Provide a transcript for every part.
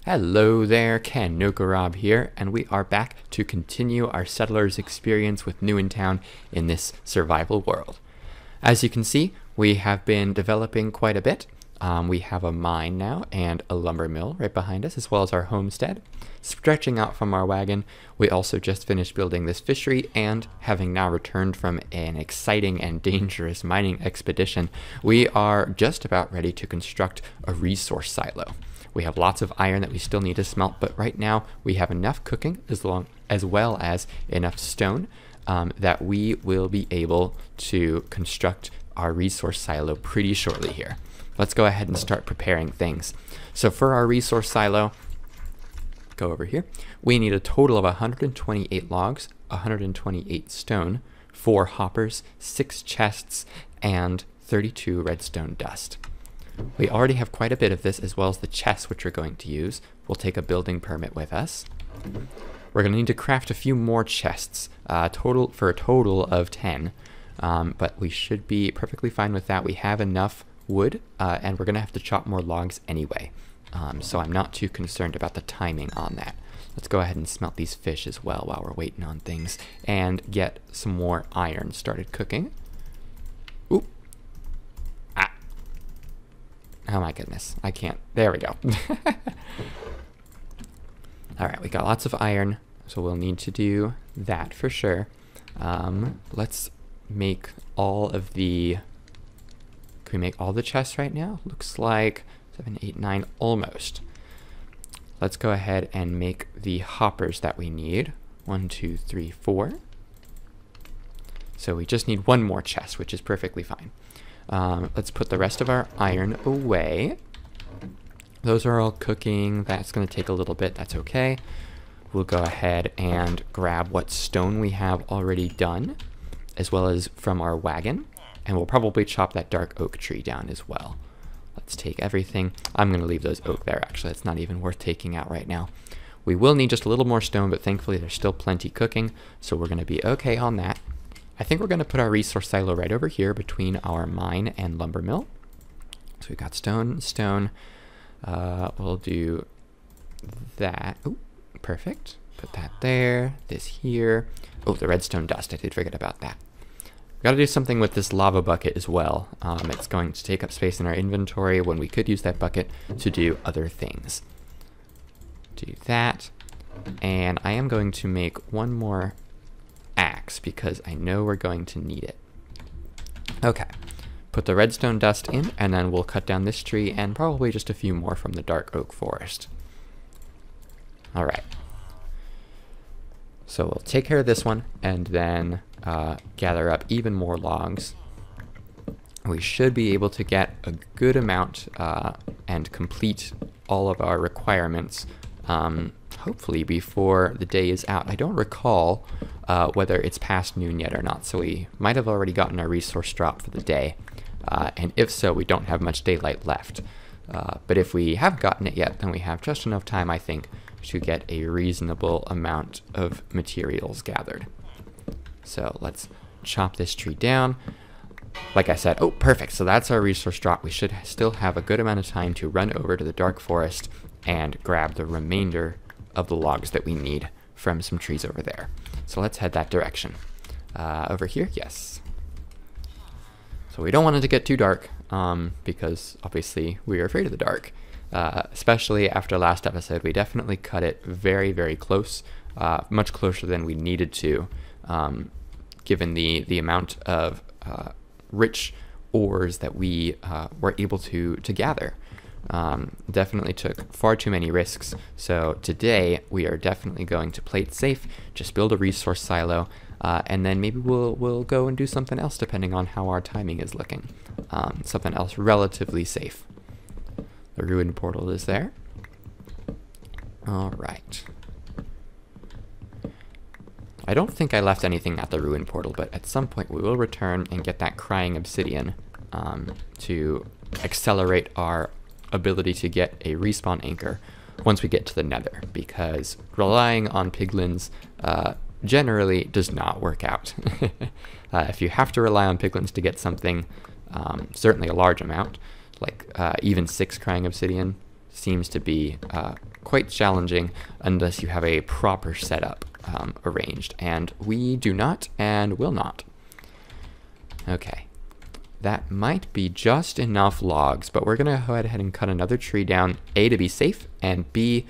Hello there, Ken Nokorab here, and we are back to continue our settlers experience with New in Town in this survival world. As you can see, we have been developing quite a bit. We have a mine now and a lumber mill right behind us, as well as our homestead. Stretching out from our wagon, we also just finished building this fishery, and having now returned from an exciting and dangerous mining expedition, we are just about ready to construct a resource silo. We have lots of iron that we still need to smelt, but right now we have enough cooking as well as enough stone that we will be able to construct our resource silo pretty shortly here. Let's go ahead and start preparing things. So for our resource silo, go over here. We need a total of 128 logs, 128 stone, 4 hoppers, 6 chests, and 32 redstone dust. We already have quite a bit of this, as well as the chests which we're going to use. We'll take a building permit with us. We're going to need to craft a few more chests, for a total of 10, but we should be perfectly fine with that. We have enough wood, and we're going to have to chop more logs anyway, so I'm not too concerned about the timing on that. Let's go ahead and smelt these fish as well while we're waiting on things, and get some more iron started cooking. Oop. Oh my goodness, I can't. There we go. Alright, we got lots of iron, so we'll need to do that for sure. Let's make all of the... Can we make all the chests right now? Looks like 7, 8, 9, almost. Let's go ahead and make the hoppers that we need. 1, 2, 3, 4. So we just need one more chest, which is perfectly fine. Let's put the rest of our iron away. Those are all cooking. That's going to take a little bit. That's okay. We'll go ahead and grab what stone we have already done, as well as from our wagon. And we'll probably chop that dark oak tree down as well. Let's take everything. I'm going to leave those oak there, actually. It's not even worth taking out right now. We will need just a little more stone, but thankfully there's still plenty cooking, so we're going to be okay on that. I think we're going to put our resource silo right over here between our mine and lumber mill. So we've got stone, stone. We'll do that. Oh, perfect. Put that there, this here. Oh, the redstone dust. I did forget about that. Got to do something with this lava bucket as well. It's going to take up space in our inventory when we could use that bucket to do other things. Do that. And I am going to make one more axe because I know we're going to need it. Okay, put the redstone dust in, and then we'll cut down this tree and probably just a few more from the dark oak forest. All right, so we'll take care of this one and then gather up even more logs. We should be able to get a good amount and complete all of our requirements hopefully before the day is out. I don't recall whether it's past noon yet or not, so we might have already gotten our resource drop for the day, and if so, we don't have much daylight left. But if we have gotten it yet, then we have just enough time, I think, to get a reasonable amount of materials gathered. So let's chop this tree down. Like I said, oh, perfect. So that's our resource drop. We should still have a good amount of time to run over to the dark forest and grab the remainder of the logs that we need from some trees over there. So let's head that direction. Over here, yes. So we don't want it to get too dark because obviously we are afraid of the dark. Especially after last episode, we definitely cut it very, very close, much closer than we needed to, given the amount of rich ores that we were able to gather. Definitely took far too many risks, so today we are definitely going to play it safe, just build a resource silo, and then maybe we'll go and do something else depending on how our timing is looking. Something else relatively safe. The ruined portal is there. Alright. I don't think I left anything at the ruined portal, but at some point we will return and get that crying obsidian to accelerate our ability to get a respawn anchor once we get to the nether, because relying on piglins generally does not work out. If you have to rely on piglins to get something, certainly a large amount, like even 6 crying obsidian, seems to be quite challenging unless you have a proper setup arranged, and we do not and will not. Okay, that might be just enough logs, but we're gonna go ahead and cut another tree down, A, to be safe, and B,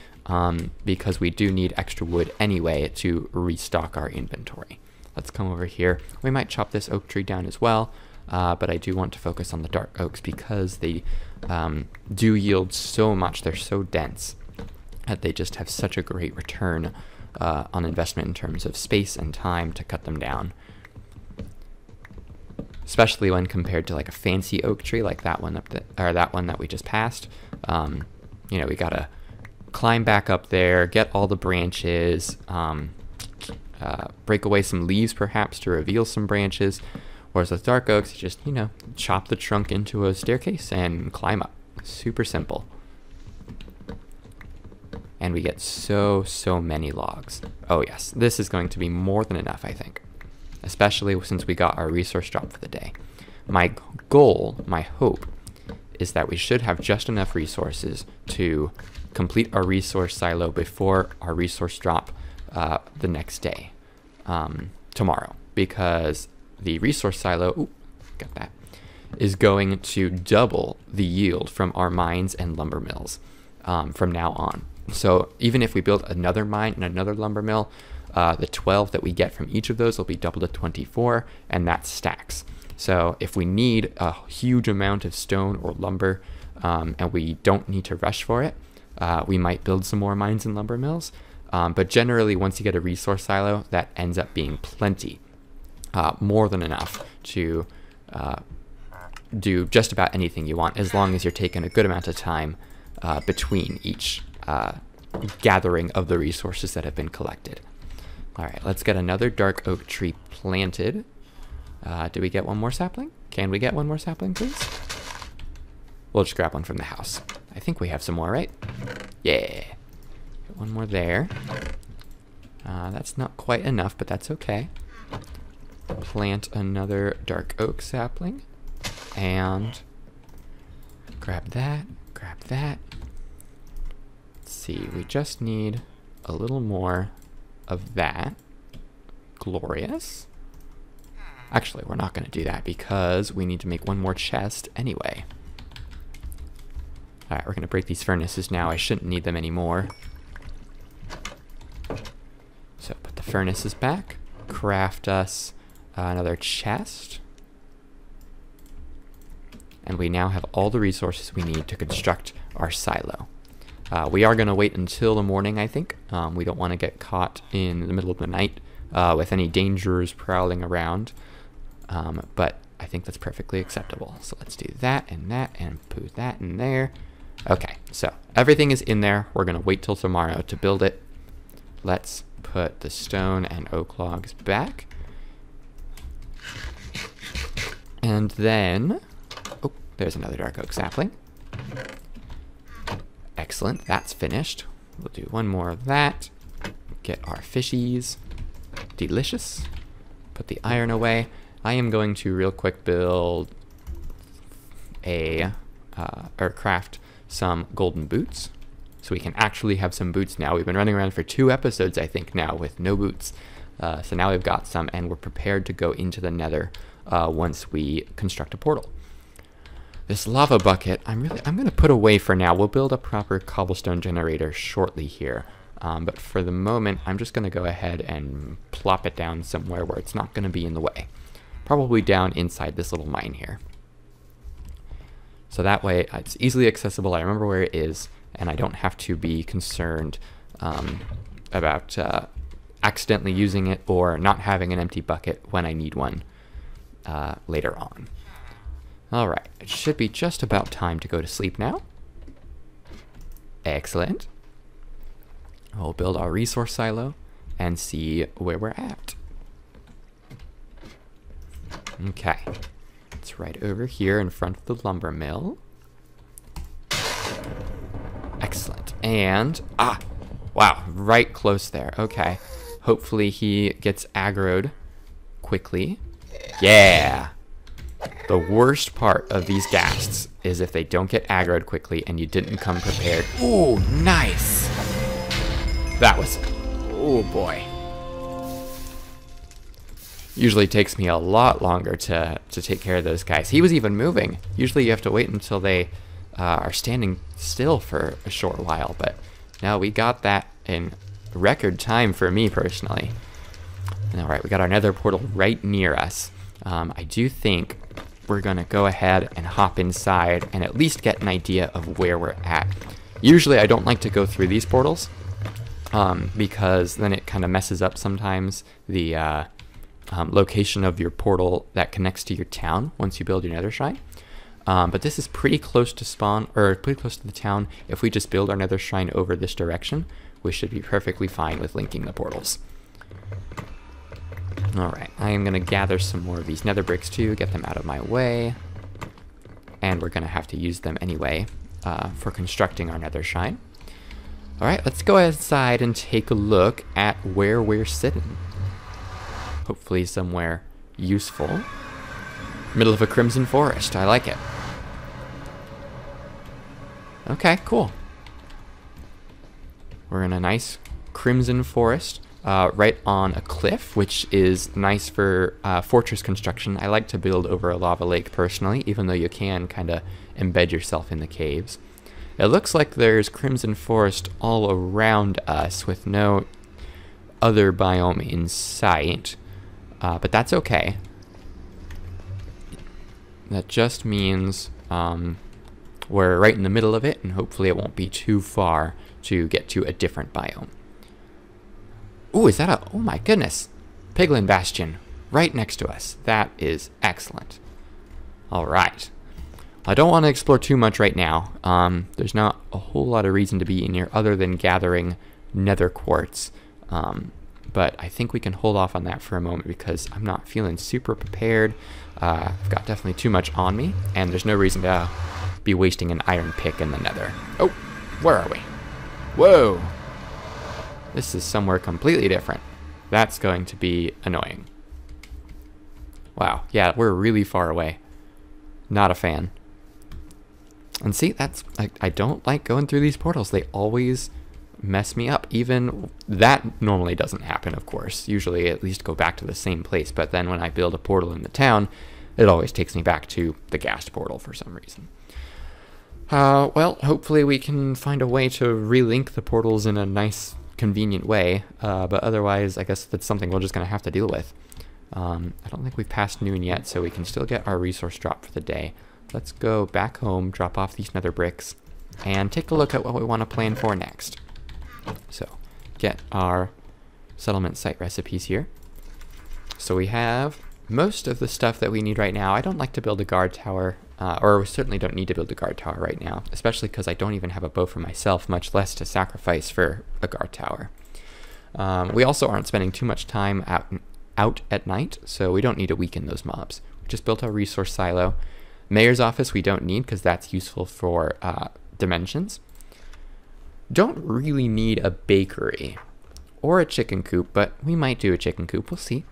because we do need extra wood anyway to restock our inventory. Let's come over here. We might chop this oak tree down as well, but I do want to focus on the dark oaks because they do yield so much. They're so dense that they just have such a great return on investment in terms of space and time to cut them down. Especially when compared to like a fancy oak tree like that one that one that we just passed. You know, we gotta climb back up there, get all the branches, break away some leaves perhaps to reveal some branches. Whereas with dark oaks, you just, you know, chop the trunk into a staircase and climb up. Super simple. And we get so many logs. Oh yes, this is going to be more than enough, I think. Especially since we got our resource drop for the day. My goal, my hope, is that we should have just enough resources to complete our resource silo before our resource drop the next day, tomorrow. Because the resource silo, is going to double the yield from our mines and lumber mills from now on. So even if we build another mine and another lumber mill, the 12 that we get from each of those will be doubled to 24, and that stacks. So if we need a huge amount of stone or lumber, and we don't need to rush for it, we might build some more mines and lumber mills. But generally, once you get a resource silo, that ends up being plenty, more than enough to do just about anything you want, as long as you're taking a good amount of time between each gathering of the resources that have been collected. All right, let's get another dark oak tree planted. Did we get one more sapling? Can we get one more sapling, please? We'll just grab one from the house. I think we have some more, right? Yeah. Get one more there. That's not quite enough, but that's okay. Plant another dark oak sapling. And grab that, grab that. Let's see, we just need a little more of that. Glorious. Actually, we're not going to do that because we need to make one more chest anyway. Alright, we're going to break these furnaces now. I shouldn't need them anymore. So put the furnaces back. Craft us another chest. And we now have all the resources we need to construct our silo. We are going to wait until the morning, I think. We don't want to get caught in the middle of the night with any dangers prowling around. But I think that's perfectly acceptable. So let's do that and put that in there. Okay, so everything is in there. We're going to wait till tomorrow to build it. Let's put the stone and oak logs back. And then, oh, there's another dark oak sapling. Excellent, that's finished. We'll do one more of that. Get our fishies. Delicious. Put the iron away. I am going to real quick build or craft some golden boots. So we can actually have some boots now. We've been running around for 2 episodes, I think, now with no boots. So now we've got some, and we're prepared to go into the nether once we construct a portal. This lava bucket, I'm going to put away for now. We'll build a proper cobblestone generator shortly here. But for the moment, I'm just going to go ahead and plop it down somewhere where it's not going to be in the way. Probably down inside this little mine here. So that way, it's easily accessible. I remember where it is, and I don't have to be concerned about accidentally using it or not having an empty bucket when I need one later on. All right, it should be just about time to go to sleep now. Excellent. We'll build our resource silo and see where we're at. Okay, it's right over here in front of the lumber mill. Excellent, and, wow, right close there, okay. Hopefully he gets aggroed quickly. Yeah! The worst part of these ghasts is if they don't get aggroed quickly and you didn't come prepared. Ooh, nice! That was... oh boy. Usually takes me a lot longer to take care of those guys. He was even moving. Usually you have to wait until they are standing still for a short while, but now we got that in record time for me personally. All right, we got our nether portal right near us. I do think we're gonna go ahead and hop inside and at least get an idea of where we're at. Usually I don't like to go through these portals because then it kind of messes up sometimes the location of your portal that connects to your town once you build your nether shrine. But this is pretty close to spawn, or pretty close to the town. If we just build our nether shrine over this direction, we should be perfectly fine with linking the portals. Alright, I am going to gather some more of these nether bricks too, get them out of my way. And we're going to have to use them anyway for constructing our nether shrine. Alright, let's go inside and take a look at where we're sitting. Hopefully somewhere useful. Middle of a crimson forest. I like it. Okay, cool. We're in a nice crimson forest right on a cliff, which is nice for fortress construction. I like to build over a lava lake personally, even though you can kind of embed yourself in the caves. It looks like there's crimson forest all around us with no other biome in sight. But that's okay. That just means we're right in the middle of it, and hopefully it won't be too far to get to a different biome. Ooh, is that a... oh my goodness. Piglin Bastion right next to us. That is excellent. Alright. I don't want to explore too much right now. There's not a whole lot of reason to be in here other than gathering nether quartz. But I think we can hold off on that for a moment because I'm not feeling super prepared. I've got definitely too much on me, and there's no reason to be wasting an iron pick in the nether. Oh, where are we? Whoa! This is somewhere completely different. That's going to be annoying. Wow, yeah, we're really far away. Not a fan. And see, that's... I don't like going through these portals. They always mess me up. Even that normally doesn't happen, of course. Usually I at least go back to the same place, but then when I build a portal in the town, it always takes me back to the Ghast portal for some reason. Well, hopefully we can find a way to relink the portals in a nice, convenient way, but otherwise I guess that's something we're just going to have to deal with. I don't think we've passed noon yet, so we can still get our resource drop for the day. Let's go back home, drop off these nether bricks, and take a look at what we want to plan for next. So, get our settlement site recipes here. So we have most of the stuff that we need right now. I don't like to build a guard tower, or we certainly don't need to build a guard tower right now, especially because I don't even have a bow for myself, much less to sacrifice for a guard tower. We also aren't spending too much time out at night, so we don't need to weaken those mobs. We just built our resource silo. Mayor's office we don't need because that's useful for dimensions. Don't really need a bakery or a chicken coop, but we might do a chicken coop. We'll see.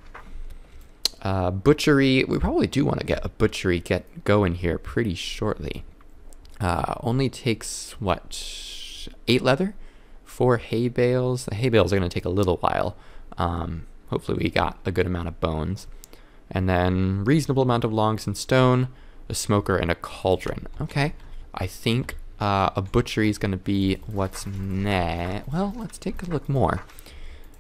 Butchery. We probably do want to get a butchery going here pretty shortly. Only takes, what, 8 leather? 4 hay bales. The hay bales are going to take a little while. Hopefully we got a good amount of bones. And then reasonable amount of logs and stone, a smoker, and a cauldron. Okay. I think a butchery is going to be what's next. Well, let's take a look more.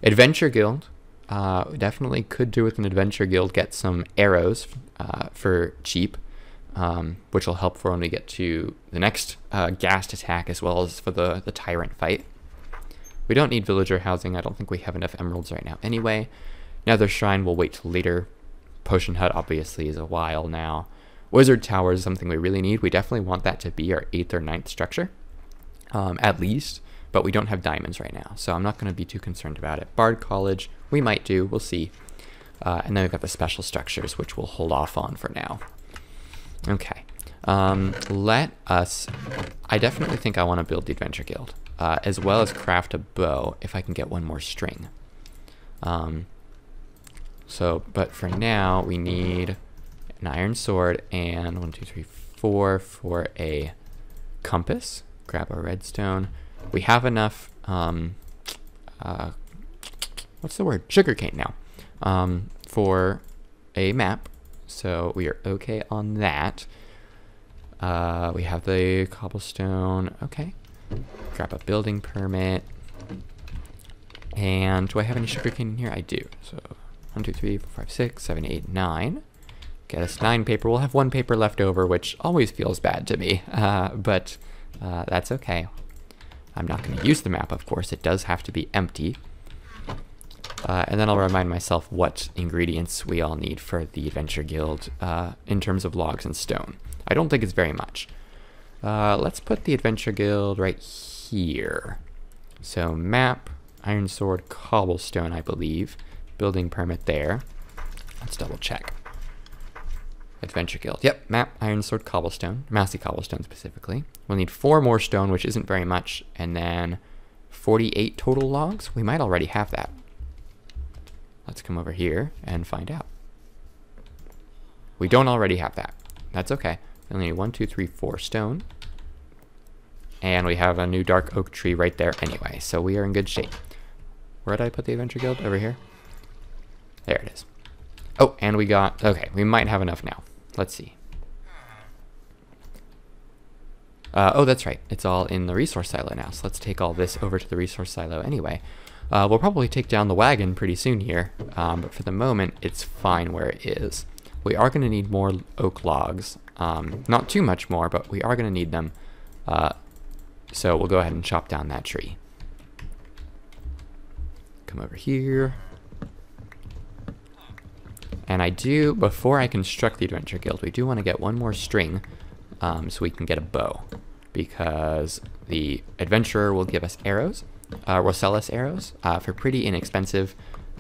Adventure Guild. We definitely could do with an adventure guild, get some arrows for cheap, which will help for when we get to the next Ghast attack as well as for the tyrant fight. We don't need villager housing. I don't think we have enough emeralds right now anyway. Nether Shrine will wait till later. Potion Hut obviously is a while now. Wizard Tower is something we really need. We definitely want that to be our 8th or 9th structure, at least, but we don't have diamonds right now, so I'm not going to be too concerned about it. Bard College, we might do, we'll see. And then we've got the special structures, which we'll hold off on for now. Okay, let us, I definitely think I want to build the Adventure Guild, as well as craft a bow if I can get one more string. But for now, we need an iron sword, and 1, 2, 3, 4 for a compass. Grab a redstone. We have enough, what's the word? Sugarcane now, for a map. So we are okay on that. We have the cobblestone. Okay. Grab a building permit. And do I have any sugarcane in here? I do. So 1, 2, 3, 4, 5, 6, 7, 8, 9. Get us 9 paper. We'll have 1 paper left over, which always feels bad to me. But that's okay. I'm not going to use the map, of course. It does have to be empty. And then I'll remind myself what ingredients we all need for the Adventure Guild in terms of logs and stone. I don't think it's very much. Let's put the Adventure Guild right here. So map, iron sword, cobblestone, I believe. Building permit there. Let's double check. Adventure Guild. Yep, map, iron sword, cobblestone. Massy cobblestone specifically. We'll need 4 more stone, which isn't very much. And then 48 total logs. We might already have that. Let's come over here and find out. We don't already have that. That's okay. We only need 1, 2, 3, 4 stone. And we have a new dark oak tree right there anyway, so we are in good shape. Where did I put the Adventure Guild? Over here? There it is. Oh, and we got... Okay, we might have enough now. Let's see. Oh, that's right. It's all in the resource silo now, so let's take all this over to the resource silo anyway. We'll probably take down the wagon pretty soon here, but for the moment, it's fine where it is. We are going to need more oak logs. Not too much more, but we are going to need them. So we'll go ahead and chop down that tree. Come over here. And I do, before I construct the Adventure Guild, we do want to get 1 more string so we can get a bow. Because the adventurer will give us arrows. Will sell us arrows for pretty inexpensive.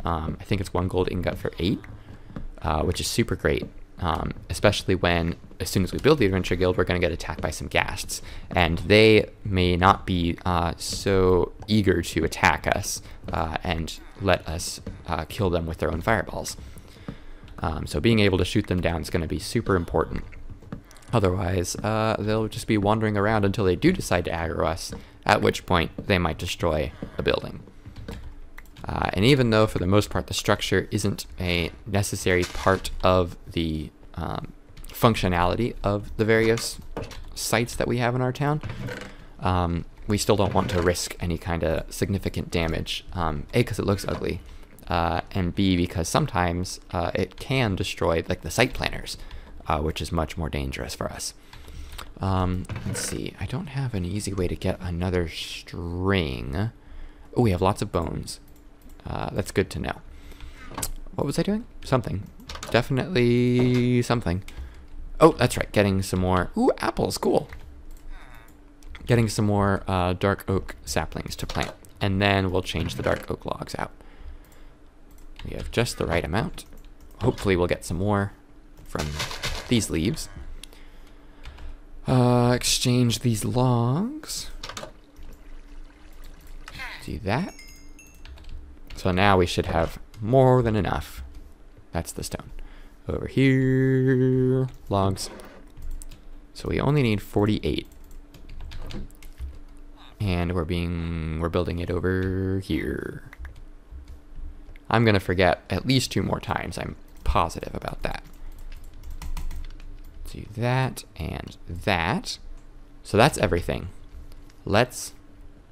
I think it's 1 gold ingot for 8, which is super great. Especially when, as soon as we build the Adventure Guild, we're going to get attacked by some Ghasts. And they may not be so eager to attack us and let us kill them with their own fireballs. So being able to shoot them down is going to be super important. Otherwise, they'll just be wandering around until they do decide to aggro us, at which point they might destroy a building. And even though, for the most part, the structure isn't a necessary part of the functionality of the various sites that we have in our town, we still don't want to risk any kind of significant damage. A, because it looks ugly, and B, because sometimes it can destroy like the site planners, which is much more dangerous for us. Let's see. I don't have an easy way to get another string. Oh, we have lots of bones. That's good to know. What was I doing? Something. Definitely something. Oh, that's right. Getting some more... Ooh, apples. Cool. Getting some more dark oak saplings to plant. And then we'll change the dark oak logs out. We have just the right amount. Hopefully we'll get some more from these leaves. Exchange these logs. Do that. So now we should have more than enough. That's the stone. Over here, logs. So we only need 48. And we're building it over here. I'm gonna forget at least 2 more times. I'm positive about that. Do that and that. So that's everything. Let's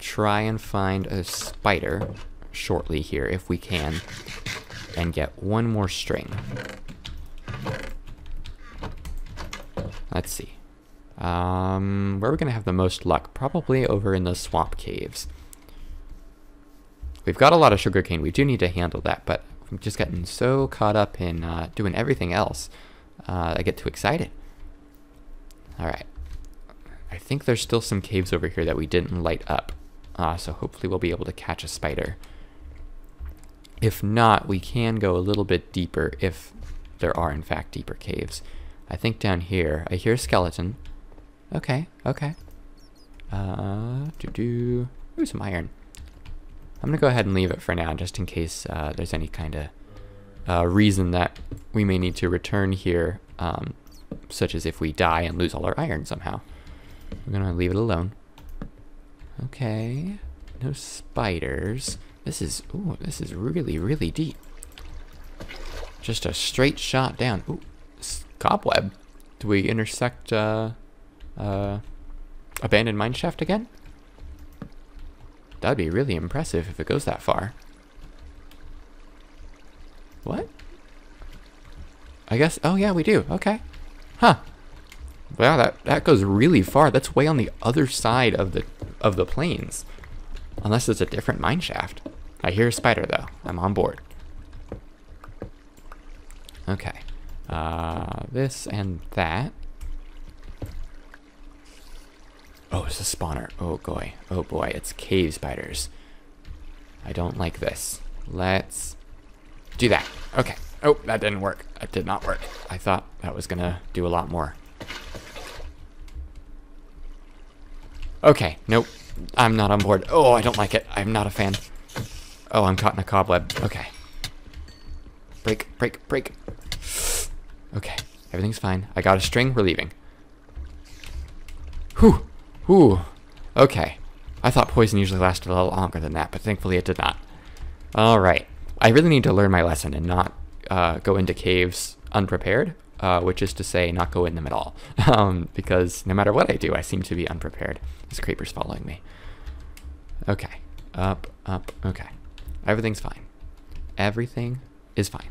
try and find a spider shortly here if we can, and get 1 more string. Let's see. Where are we gonna have the most luck? Probably over in the swamp caves. We've got a lot of sugarcane. We do need to handle that, but I'm just getting so caught up in doing everything else. I get too excited. All right. I think there's still some caves over here that we didn't light up. So hopefully we'll be able to catch a spider. If not, we can go a little bit deeper if there are, in fact, deeper caves. I think down here, I hear a skeleton. Okay, okay. Ooh, some iron. I'm gonna go ahead and leave it for now, just in case there's any kind of reason that we may need to return here such as if we die and lose all our iron somehow. We're gonna leave it alone. Okay, no spiders. This is really, really deep. Just a straight shot down. Ooh, cobweb. Do we intersect abandoned mineshaft again? That'd be really impressive if it goes that far. What? I guess, oh yeah, we do. Okay. Huh. Wow, that goes really far. That's way on the other side of the plains. Unless it's a different mineshaft. I hear a spider though. I'm on board. Okay. This and that. Oh, it's a spawner. Oh boy. Oh boy, it's cave spiders. I don't like this. Let's do that. Okay. Oh, that didn't work. That did not work. I thought that was gonna do a lot more. Okay, nope. I'm not on board. Oh, I don't like it. I'm not a fan. Oh, I'm caught in a cobweb. Okay. Break, break, break. Okay, everything's fine. I got a string. We're leaving. Whew. Whew. Okay. I thought poison usually lasted a little longer than that, but thankfully it did not. Alright. I really need to learn my lesson and not go into caves unprepared, which is to say not go in them at all. Because no matter what I do, I seem to be unprepared. This creeper's following me. Okay. Up, up. Okay. Everything's fine. Everything is fine.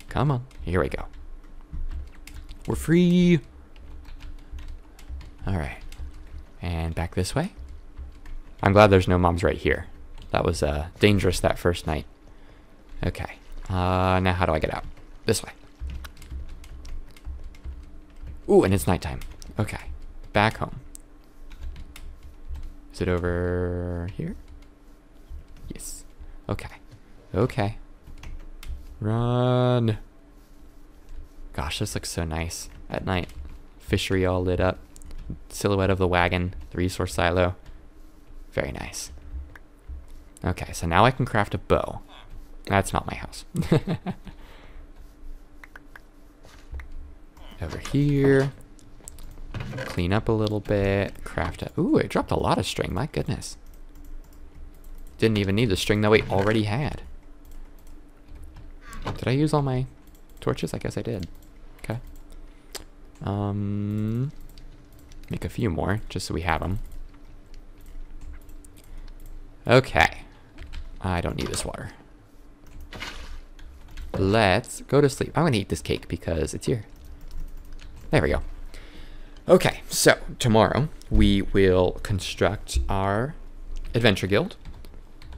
Come on. Here we go. We're free. Alright. And back this way. I'm glad there's no mobs right here. That was dangerous that first night. Okay. Now how do I get out? This way. Ooh, and it's nighttime. Okay. Back home. Is it over here? Yes. Okay. Okay. Run. Gosh, this looks so nice at night. Fishery all lit up. Silhouette of the wagon. The resource silo. Very nice. Okay, so now I can craft a bow. That's not my house. Over here. Clean up a little bit. Craft a... Ooh, it dropped a lot of string. My goodness. Didn't even need the string that we already had. Did I use all my torches? I guess I did. Okay. Make a few more, just so we have them. Okay. I don't need this water. Let's go to sleep. I'm gonna eat this cake because it's here. There we go. Okay, so tomorrow we will construct our adventure guild.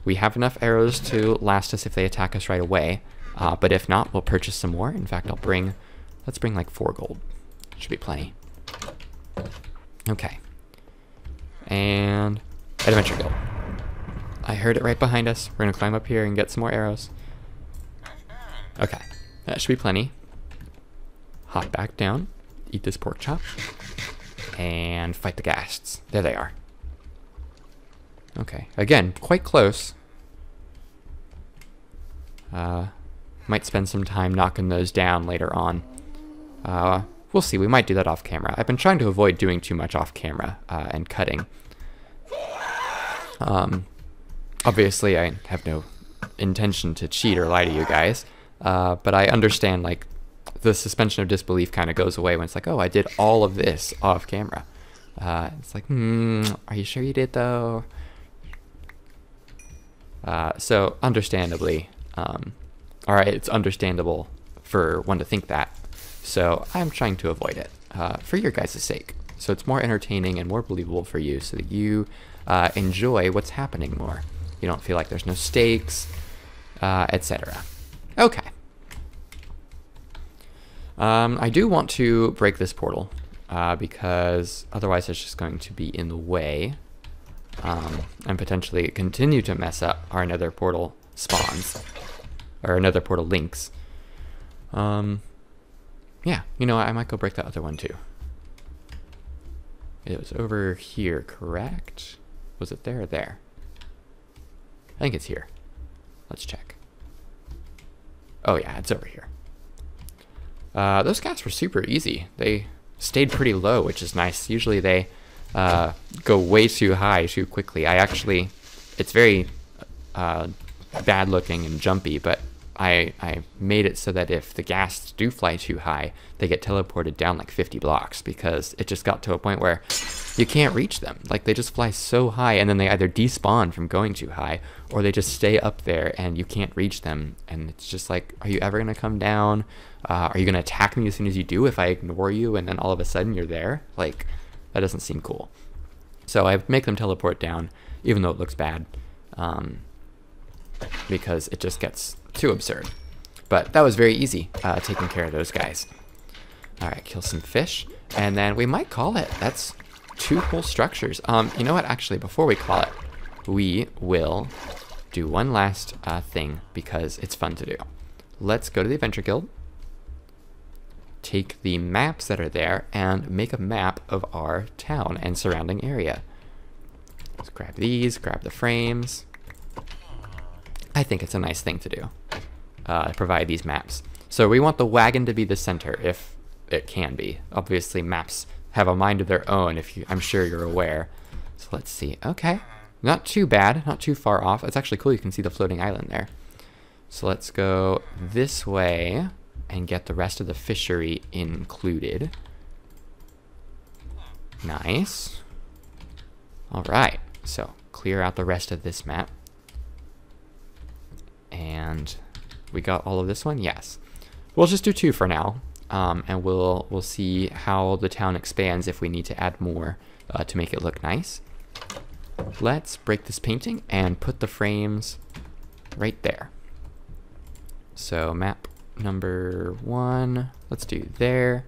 We have enough arrows to last us if they attack us right away. But if not, we'll purchase some more. In fact, let's bring like 4 gold. Should be plenty. Okay. And adventure guild. I heard it right behind us. We're gonna climb up here and get some more arrows. Okay, that should be plenty. Hop back down, eat this pork chop, and fight the ghasts. There they are. Okay, again, quite close. Might spend some time knocking those down later on. We'll see, we might do that off camera. I've been trying to avoid doing too much off camera and cutting. Obviously, I have no intention to cheat or lie to you guys, but I understand, like, the suspension of disbelief kind of goes away when it's like, oh, I did all of this off camera. It's like, are you sure you did, though? So, understandably, alright, it's understandable for one to think that, so I'm trying to avoid it, for your guys' sake. So it's more entertaining and more believable for you, so that you enjoy what's happening more. You don't feel like there's no stakes, etc. Okay. I do want to break this portal, because otherwise it's just going to be in the way, and potentially continue to mess up our nether portal spawns, or nether portal links. Yeah, you know what, I might go break that other one too. It was over here, correct? Was it there or there? I think it's here. Let's check. Oh yeah, it's over here. Those Ghasts were super easy. They stayed pretty low, which is nice. Usually they go way too high too quickly. It's very bad looking and jumpy, but I made it so that if the Ghasts do fly too high, they get teleported down like 50 blocks, because it just got to a point where you can't reach them. Like, they just fly so high, and then they either despawn from going too high, or they just stay up there and you can't reach them. And it's just like, are you ever gonna come down? Are you gonna attack me as soon as you do if I ignore you and then all of a sudden you're there? Like, that doesn't seem cool. So I make them teleport down, even though it looks bad, because it just gets too absurd. But that was very easy, taking care of those guys. All right, kill some fish, and then we might call it. That's 2 whole structures. You know what? Actually, before we call it, we will do one last thing, because it's fun to do. Let's go to the Adventure Guild, take the maps that are there, and make a map of our town and surrounding area. Let's grab these, grab the frames. I think it's a nice thing to do, provide these maps. So we want the wagon to be the center, if it can be. Obviously, maps have a mind of their own, I'm sure you're aware. So let's see. Okay, not too bad, not too far off. It's actually cool, you can see the floating island there. So let's go this way and get the rest of the fishery included. Nice. All right, so clear out the rest of this map. And we got all of this one? Yes. We'll just do 2 for now, and we'll see how the town expands if we need to add more to make it look nice. Let's break this painting and put the frames right there. So map number 1, let's do there,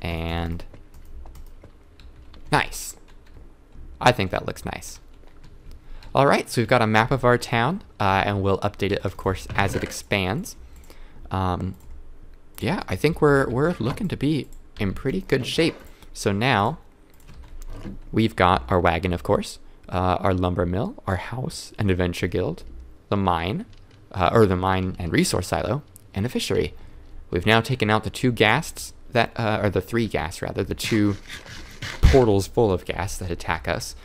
and nice. I think that looks nice. All right, so we've got a map of our town, and we'll update it, of course, as it expands. Yeah, I think we're looking to be in pretty good shape. So now we've got our wagon, of course, our lumber mill, our house and adventure guild, the mine, or the mine and resource silo, and a fishery. We've now taken out the 2 Ghasts that, or the 3 Ghasts rather, the 2 portals full of Ghasts that attack us,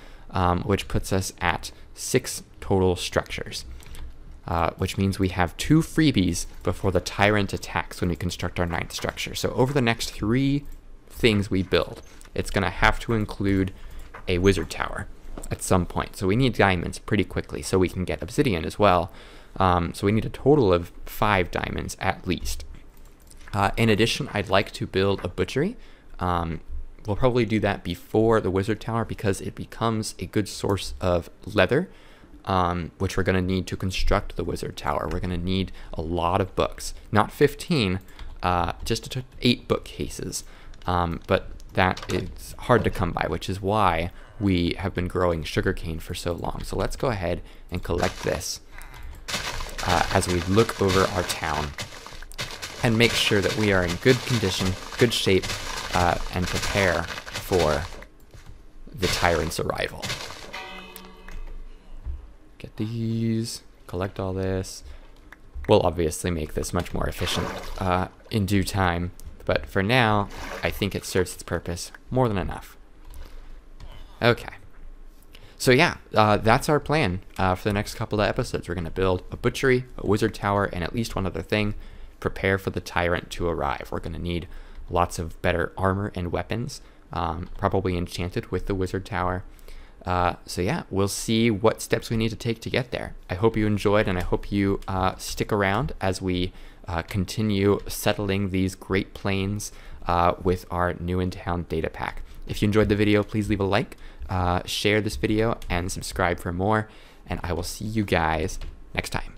which puts us at 6 total structures, which means we have 2 freebies before the tyrant attacks when we construct our 9th structure. So over the next 3 things we build, it's going to have to include a wizard tower at some point. So we need diamonds pretty quickly so we can get obsidian as well. So we need a total of 5 diamonds at least. In addition, I'd like to build a butchery. We'll probably do that before the wizard tower, because it becomes a good source of leather, which we're going to need to construct the wizard tower. We're going to need a lot of books, not 15, just 8 bookcases, but that is hard to come by, which is why we have been growing sugarcane for so long. So let's go ahead and collect this as we look over our town and make sure that we are in good condition, good shape, and prepare for the tyrant's arrival. Get these, collect all this. We'll obviously make this much more efficient in due time, but for now, I think it serves its purpose more than enough. Okay. So yeah, that's our plan for the next couple of episodes. We're going to build a butchery, a wizard tower, and at least one other thing. Prepare for the tyrant to arrive. We're going to need lots of better armor and weapons, probably enchanted with the wizard tower. So yeah, we'll see what steps we need to take to get there. I hope you enjoyed, and I hope you stick around as we continue settling these Great Plains with our new in town data pack. If you enjoyed the video, please leave a like, share this video, and subscribe for more, and I will see you guys next time.